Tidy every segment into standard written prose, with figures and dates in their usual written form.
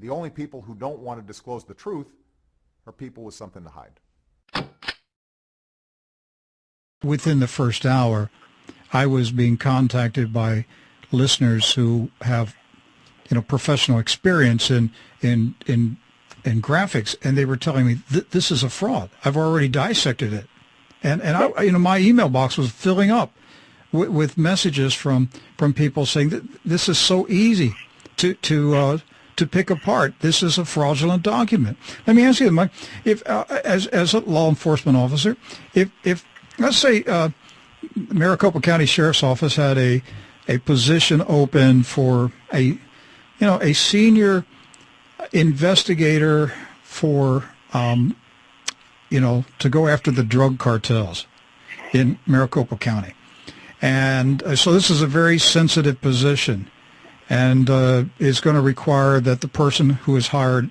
The only people who don't want to disclose the truth are people with something to hide. Within the first hour, I was being contacted by listeners who have, professional experience in graphics, and they were telling me this is a fraud. I've already dissected it, and my email box was filling up with messages from people saying that this is so easy to pick apart. This is a fraudulent document. Let me ask you, Mike, if as a law enforcement officer, if let's say Maricopa County Sheriff's Office had a position open for a senior investigator for to go after the drug cartels in Maricopa County, and so this is a very sensitive position, and is going to require that the person who is hired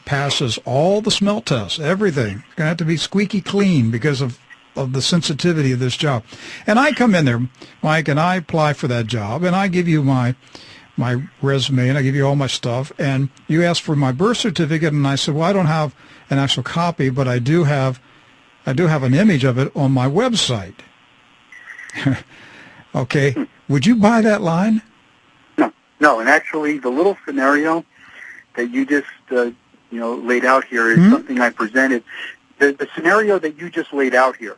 passes all the smell tests, everything. It's going to have to be squeaky clean because of the sensitivity of this job. And I come in there, Mike, and I apply for that job, and I give you my resume, and I give you all my stuff, and you ask for my birth certificate, and I said, well, I don't have an actual copy, but I do have an image of it on my website. Okay, would you buy that line? No, and actually, the little scenario that you just laid out here is something I presented. The scenario that you just laid out here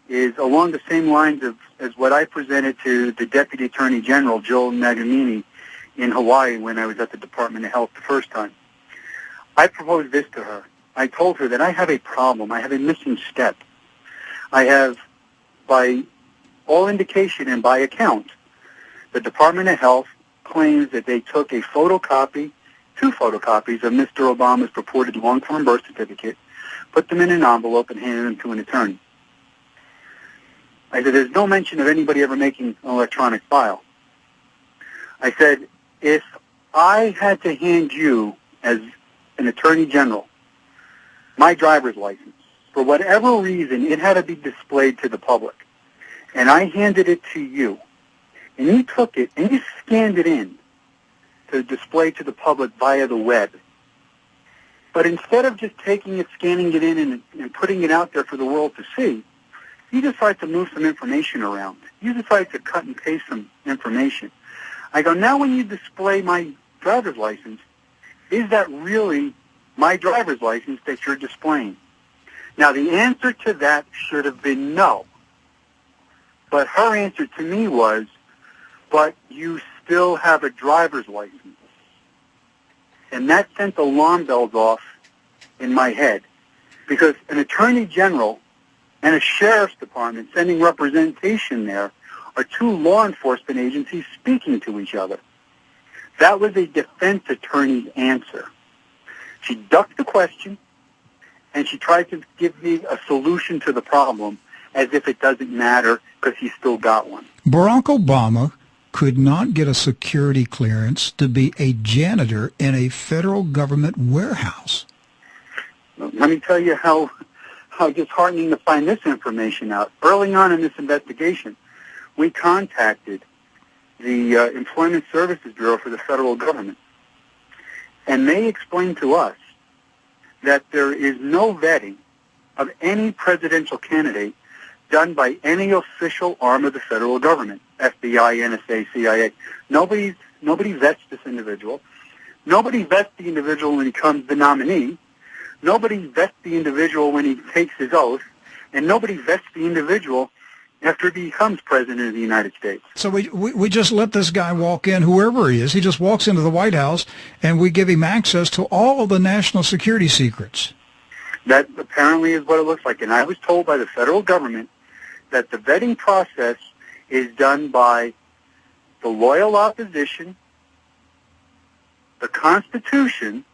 is along the same lines as what I presented to the Deputy Attorney General, Joe Nagamini, in Hawaii when I was at the Department of Health the first time. I proposed this to her. I told her that I have a problem. I have a missing step. I have, by all indication and by account, the Department of Health claims that they took two photocopies of Mr. Obama's purported long-term birth certificate, put them in an envelope, and handed them to an attorney. I said, there's no mention of anybody ever making an electronic file. I said, if I had to hand you, as an attorney general, my driver's license, for whatever reason, it had to be displayed to the public, and I handed it to you, and you took it and you scanned it in to display to the public via the web. But instead of just taking it, scanning it in, and putting it out there for the world to see, you decide to move some information around. You decide to cut and paste some information. I go, now when you display my driver's license, is that really my driver's license that you're displaying? Now, the answer to that should have been no. But her answer to me was, but you still have a driver's license. And that sent alarm bells off in my head, because an attorney general and a sheriff's department sending representation there are two law enforcement agencies speaking to each other. That was a defense attorney's answer. She ducked the question, and she tried to give me a solution to the problem as if it doesn't matter because he still got one. Barack Obama could not get a security clearance to be a janitor in a federal government warehouse. Let me tell you how disheartening to find this information out. Early on in this investigation, we contacted the Employment Services Bureau for the federal government, and they explained to us that there is no vetting of any presidential candidate done by any official arm of the federal government, FBI, NSA, CIA. Nobody vets this individual. Nobody vets the individual when he becomes the nominee. Nobody vets the individual when he takes his oath. And nobody vets the individual after he becomes president of the United States. So we just let this guy walk in, whoever he is. He just walks into the White House, and we give him access to all of the national security secrets. That apparently is what it looks like. And I was told by the federal government that the vetting process is done by the loyal opposition, the Constitution,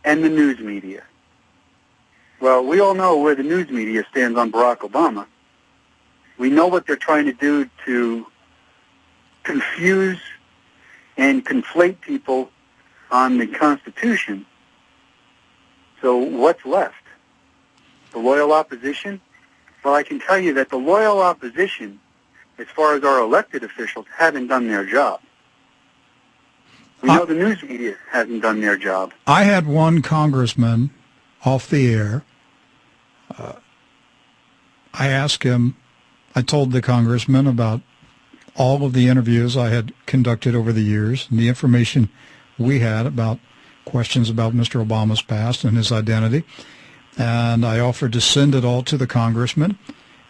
and the news media. Well, we all know where the news media stands on Barack Obama. We know what they're trying to do to confuse and conflate people on the Constitution. So what's left? The loyal opposition? Well, I can tell you that the loyal opposition, as far as our elected officials, haven't done their job. We know the news media hasn't done their job. I had one congressman off the air. I asked him, I told the congressman about all of the interviews I had conducted over the years and the information we had about questions about Mr. Obama's past and his identity. And I offered to send it all to the congressman.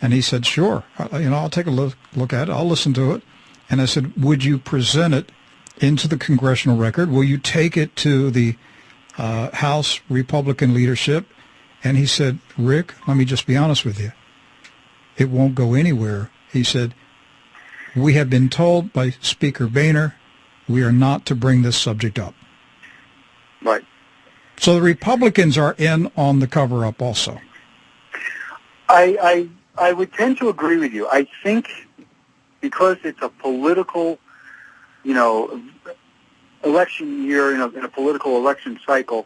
And he said, sure, I'll take a look at it. I'll listen to it. And I said, would you present it into the congressional record? Will you take it to the House Republican leadership? And he said, Rick, let me just be honest with you. It won't go anywhere. He said, we have been told by Speaker Boehner we are not to bring this subject up. Right. So the Republicans are in on the cover-up also. I would tend to agree with you. I think because it's a political, election year, in a political election cycle,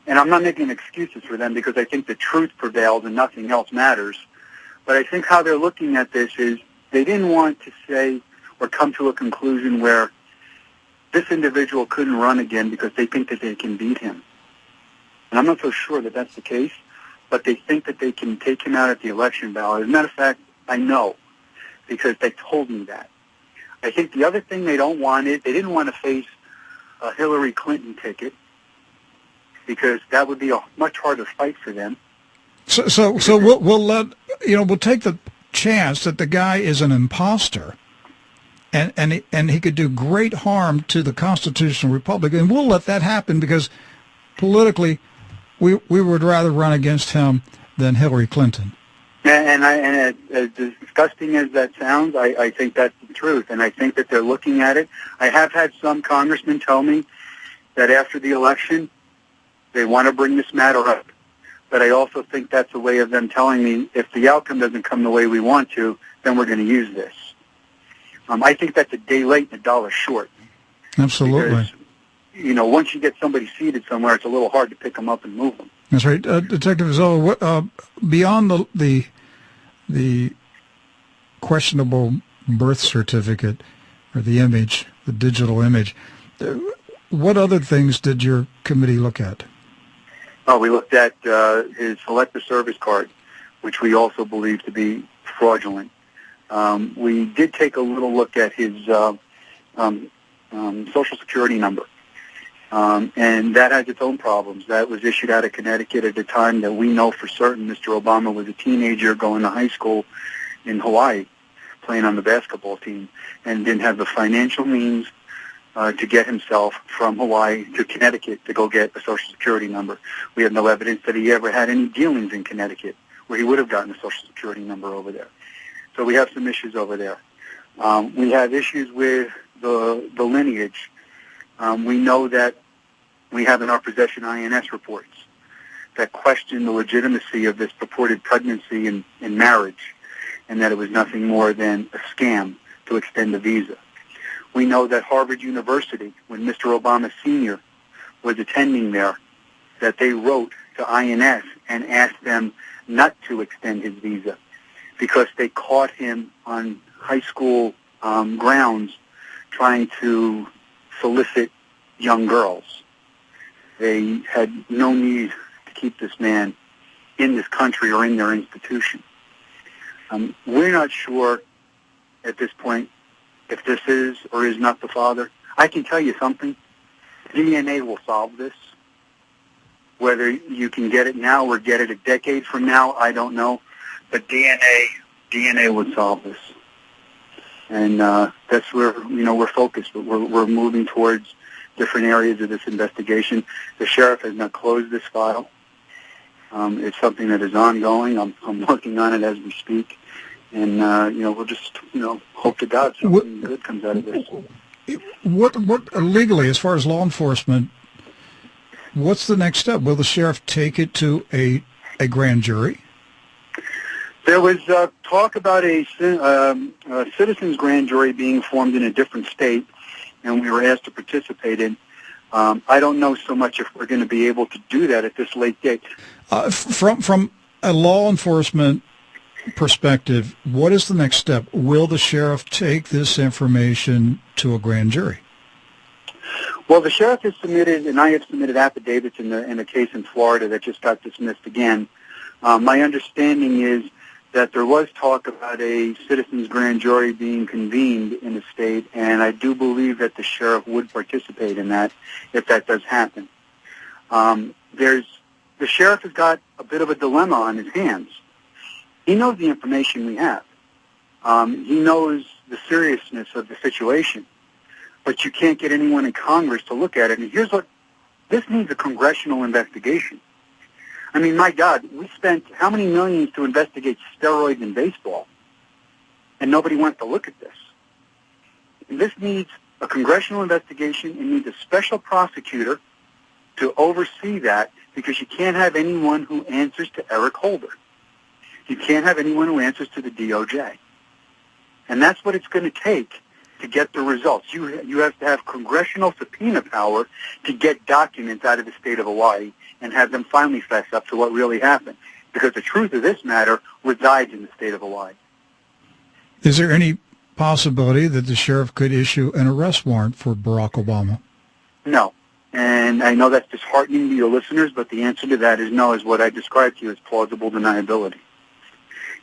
and I'm not making excuses for them because I think the truth prevails and nothing else matters, but I think how they're looking at this is they didn't want to say or come to a conclusion where this individual couldn't run again because they think that they can beat him. And I'm not so sure that that's the case, but they think that they can take him out at the election ballot. As a matter of fact, I know because they told me that. I think the other thing they don't want is they didn't want to face a Hillary Clinton ticket because that would be a much harder fight for them. So we'll take the chance that the guy is an imposter, and he could do great harm to the constitutional republic, and we'll let that happen because politically, we would rather run against him than Hillary Clinton. And as disgusting as that sounds, I think that's the truth, and I think that they're looking at it. I have had some congressmen tell me that after the election, they want to bring this matter up. But I also think that's a way of them telling me if the outcome doesn't come the way we want to, then we're going to use this. I think that's a day late and a dollar short. Absolutely. Because, once you get somebody seated somewhere, it's a little hard to pick them up and move them. That's right. Detective Zola, beyond the questionable birth certificate or the image, the digital image, what other things did your committee look at? Oh, we looked at his selective service card, which we also believe to be fraudulent. We did take a little look at his Social Security number, and that has its own problems. That was issued out of Connecticut at a time that we know for certain Mr. Obama was a teenager going to high school in Hawaii, playing on the basketball team, and didn't have the financial means to get himself from Hawaii to Connecticut to go get a Social Security number. We have no evidence that he ever had any dealings in Connecticut where he would have gotten a Social Security number over there. So we have some issues over there. We have issues with the lineage. We know that we have in our possession INS reports that question the legitimacy of this purported pregnancy and marriage, and that it was nothing more than a scam to extend the visa. We know that Harvard University, when Mr. Obama Sr. was attending there, that they wrote to INS and asked them not to extend his visa because they caught him on high school grounds trying to solicit young girls. They had no need to keep this man in this country or in their institution. We're not sure at this point if this is or is not the father. I can tell you something. DNA will solve this. Whether you can get it now or get it a decade from now, I don't know. But DNA would solve this. And that's where, we're focused. We're moving towards different areas of this investigation. The sheriff has not closed this file. It's something that is ongoing. I'm working on it as we speak. And, we'll just, hope to God something good comes out of this. What legally, as far as law enforcement, what's the next step? Will the sheriff take it to a grand jury? There was talk about a citizens grand jury being formed in a different state, and we were asked to participate in. I don't know so much if we're going to be able to do that at this late date. From a law enforcement perspective, what is the next step? Will the sheriff take this information to a grand jury? Well, the sheriff has submitted, and I have submitted affidavits in the case in Florida that just got dismissed again. My understanding is that there was talk about a citizens grand jury being convened in the state, and I do believe that the sheriff would participate in that if that does happen. The sheriff has got a bit of a dilemma on his hands. He knows the information we have. He knows the seriousness of the situation, but you can't get anyone in Congress to look at it. And here's what, this needs a congressional investigation. I mean, my God, we spent how many millions to investigate steroids in baseball, and nobody wants to look at this. And this needs a congressional investigation. It needs a special prosecutor to oversee that, because you can't have anyone who answers to Eric Holder. You can't have anyone who answers to the DOJ. And that's what it's going to take to get the results. You have to have congressional subpoena power to get documents out of the state of Hawaii and have them finally fess up to what really happened. Because the truth of this matter resides in the state of Hawaii. Is there any possibility that the sheriff could issue an arrest warrant for Barack Obama? No. And I know that's disheartening to your listeners, but the answer to that is no, is what I described to you as plausible deniability.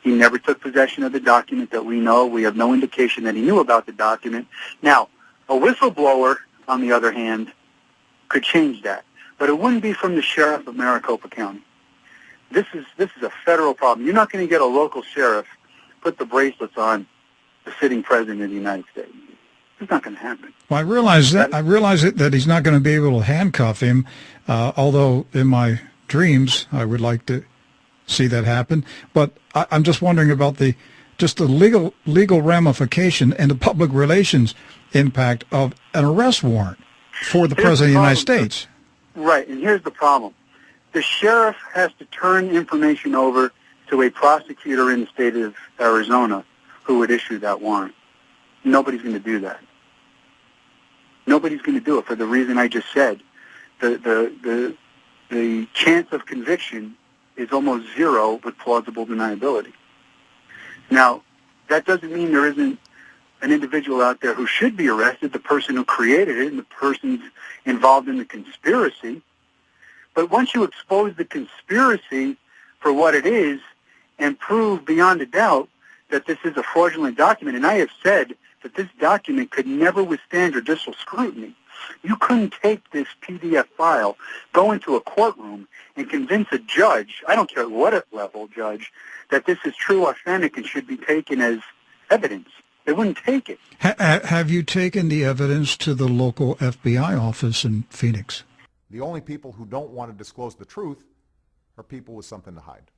He never took possession of the document that we know. We have no indication that he knew about the document. Now, a whistleblower, on the other hand, could change that. But it wouldn't be from the sheriff of Maricopa County. This is a federal problem. You're not going to get a local sheriff put the bracelets on the sitting president of the United States. It's not going to happen. Well, I realize that he's not going to be able to handcuff him, although in my dreams I would like to see that happen. But I'm just wondering about the legal ramification and the public relations impact of an arrest warrant for the President of the United States. Right, and here's the problem. The sheriff has to turn information over to a prosecutor in the state of Arizona who would issue that warrant. Nobody's going to do that. Nobody's going to do it for the reason I just said. The chance of conviction is almost zero with plausible deniability. Now, that doesn't mean there isn't an individual out there who should be arrested, the person who created it and the person's involved in the conspiracy. But once you expose the conspiracy for what it is and prove beyond a doubt that this is a fraudulent document, and I have said that this document could never withstand judicial scrutiny. You couldn't take this PDF file, go into a courtroom, and convince a judge, I don't care what level judge, that this is true, authentic, and should be taken as evidence. They wouldn't take it. Have you taken the evidence to the local FBI office in Phoenix? The only people who don't want to disclose the truth are people with something to hide.